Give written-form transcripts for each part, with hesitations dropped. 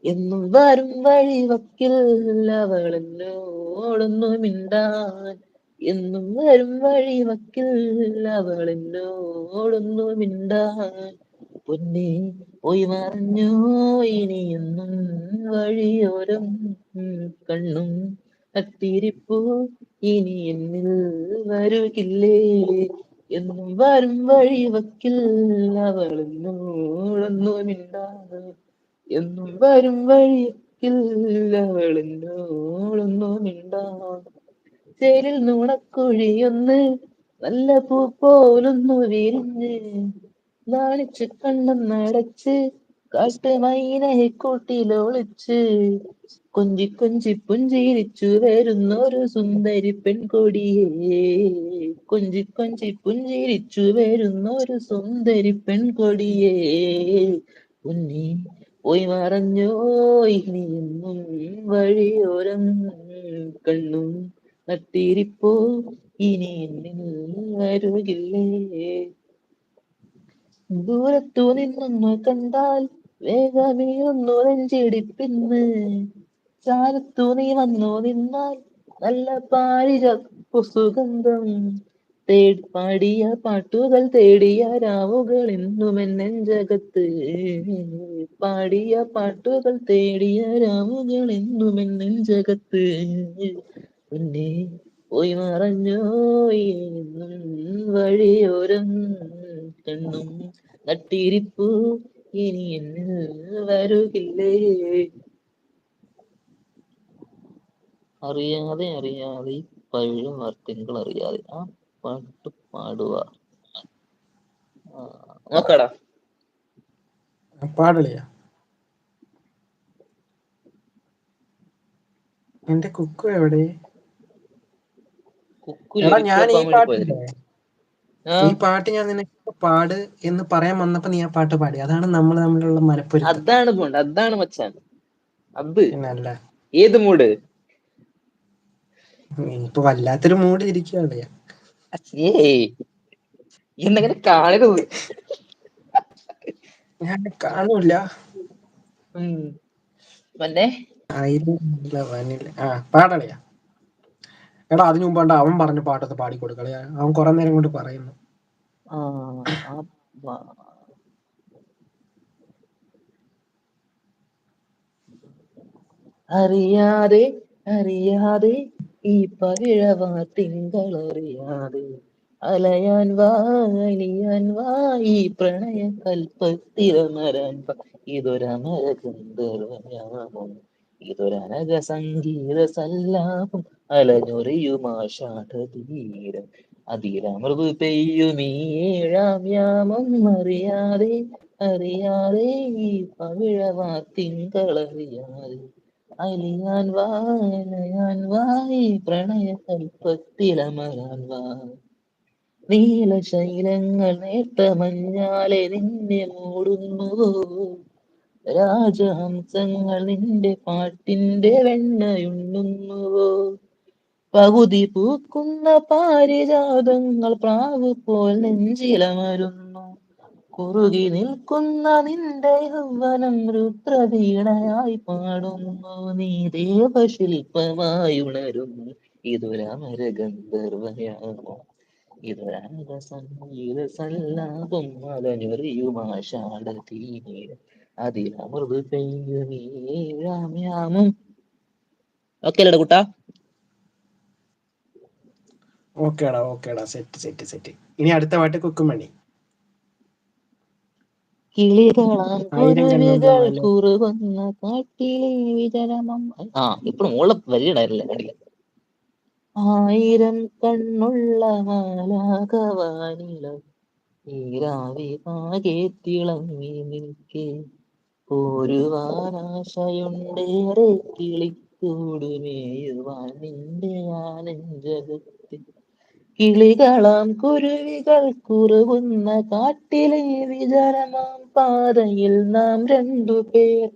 എന്നും വരും വഴിവക്കിൽ അവളെന്നോടൊന്നു മിണ്ടാൻ. എന്നും വരും വഴിവക്കിൽ അവളെന്നോടൊന്നു മിണ്ടാൻ. പൊന്നേ പോയി മറഞ്ഞോ ഇനിയെന്നും വഴിയോരം കണ്ണും കത്തിരിപ്പൂ ഇനി എന്നിൽ വരുകില്ലേ. എന്നും വരും വഴിവക്കിൽ അവളെന്നോടൊന്നു മിണ്ടാൻ. എന്നും വരും വഴിയിൽ അവളെന്നോടൊന്നു മിണ്ടാൻ. ചേരിൽ നുണക്കുഴിയൊന്ന് നല്ല പൂ പോലൊന്നു വിരിഞ്ഞ് നാണിച്ച് കണ്ണും നടച്ച് കാട്ടുമൈനയെ കൂട്ടിലൊളിച്ച് കൊഞ്ചി കൊഞ്ചി പുഞ്ചിരിച്ചു വരുന്നൊരു സുന്ദരി പെൺകൊടിയേ. കൊഞ്ചി കൊഞ്ചി പുഞ്ചിരിച്ചു വരുന്നൊരു സുന്ദരി പെൺകൊടിയേ. ഉന്നി പോയി മറഞ്ഞോ ഇനിയെന്നും വഴിയോരം കണ്ണും നട്ടിരിപ്പോ ഇനി എന്നിൽ വരുകില്ലേ. ദൂരത്തു നിന്നൊന്നു കണ്ടാൽ വേഗമേയൊന്നു നെഞ്ചിടിപ്പിന്ന്. ചാരത്തു നീ വന്നു നിന്നാൽ നല്ല പാരിജാപ്പു സുഗന്ധം. പാടിയ പാട്ടുകൾ തേടിയ രാവുകൾ എന്നുമെൻ നെഞ്ചകത്ത്. പാടിയ പാട്ടുകൾ തേടിയ രാവുകൾ എന്നുമെൻ നെഞ്ചകത്ത്. പിന്നെ പോയി മറഞ്ഞോ എന്നും വഴിയോരം കണ്ണും നട്ടിരിപ്പൂ ഇനി എന്നിൽ വരുകില്ലേ. അറിയാതെ അറിയാതെ പഴയ വാർത്തകൾ അറിയാതെ ആ പാട്ട് പാടുക. നോക്കടാ. പാടളിയാ. എന്റെ കുക്കു എവിടെ? കുക്കു എടാ ഞാൻ ഈ ലിറിക്കാക്കാൻ വേണ്ടി പാട്ടില്ലേ, പോയതായിരിക്കും. ഈ പാട്ട് ഞാൻ നിനക്ക് പാട് എന്ന് പറയാൻ വന്നപ്പോ നീ ആ പാട്ട് പാടി. അതാണ് നമ്മൾ തമ്മിലുള്ള മലപ്പൊരുത്തം. അതാണ് പോണ്ട, അതാണ് മച്ചാൻ. അത് പിന്നല്ല, ഏത് മൂഡ്? ഇപ്പൊ വല്ലാത്തൊരു മൂഡ് ഇരിക്കുകയാണ്. ഏയ് എന്നങ്ങനെ കാണരുത്. ഞാൻ കാണൂല. പിന്നെ പാടളിയാ. എടാ അതിനു മുമ്പാണ്ട് അവൻ പറഞ്ഞ പാട്ടൊന്ന് പാടിക്കൊടുക്കളയാ. അവൻ കുറെ നേരം കൊണ്ട് പറയുന്നു. അറിയാതെ അറിയാതെ ഈ പവിഴവാ തിങ്കളറിയാതെ അലയാൻ വാ അലിയാൻ വാ ഈ പ്രണയ കൽപ്പത്തിലമരാൻ വാ. ഇതൊരമര ഗന്ധർവയാമം, ഇതൊരനഘ സംഗീത സല്ലാപം, അലഞ്ഞൊറിയുമാഷാഢതീരം അതിരമൃദു പെയ്യുമീ ഏഴാം യാമം. അറിയാതെ അറിയാതെ ഈ പവിഴവാ തിങ്കളറിയാതെ അലിയാൻ വാ അലയാൻ വാ ഈ പ്രണയ കൽപ്പത്തിലമരാൻ വാ. നീലശൈലങ്ങൾ നേർത്ത മഞ്ഞാലെ നിന്നെ മൂടുന്നുവോ. രാജഹംസങ്ങൾ നിന്റെ പാട്ടിന്റെ വെണ്ണയുണ്ണുന്നുവോ. പകുതി പൂക്കുന്ന പാരിജാതങ്ങൾ പ്രാവ് പോൽ നെഞ്ചിലമരുന്നു. കുറുകി നിൽക്കുന്ന നിന്റെ യൗവനം രുദ്രവീണയായി പാടുന്നു. നീ ദേവശില്പമായി ഉണരുന്നു. ഇതൊരമര ഗന്ധർവയാമോ, ഇതൊരനഘ സംഗീത സല്ലാപം, അലഞ്ഞൊറിയുമാഷാഢതീരം അതിലമൃദു പെയ്യുമീ ഏഴാം യാമം. ഓക്കെ അല്ലേടാ കുട്ടാ? ഓക്കേടാ ഓക്കേടാ, സെറ്റ് സെറ്റ് സെറ്റ്. ഇനി അടുത്ത പാട്ട് കുക്കുമണി. കിളികളാം ആയിരം കണ്ണുള്ള കുരുവികൾ മാല. കുറുകുന്ന കാട്ടിലെ വിചരമം. ഇപ്പഴും മോള് വരികയായിരുന്നില്ല, കണ്ടില്ല. ആയിരം കണ്ണുള്ള മാലാകവാനില ഈരാവിമാകെ തിളങ്ങി നിൽക്കെ പോരുവാനാശയുണ്ടേറെ കിളിക്കൂടുമേയുവാൻ നിന്റെ ആനഞ്ചകത്തിൽ. കിളികളാം കുരുവികൾ കുറുകുന്ന കാട്ടിലെ വിചരമാം പാതയിൽ നാം രണ്ടുപേർ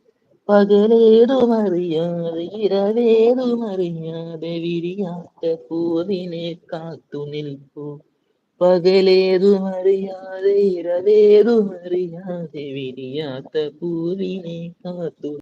പകലേതുമറിയാതെ ഇരവേതുമറിയാതെ വിരിയാത്ത പൂവിനെ കാത്തു നിൽപ്പു. പകലേതുമറിയാതെ ഇരവേതുമറിയാതെ വിരിയാത്ത പൂവിനെ കാത്തു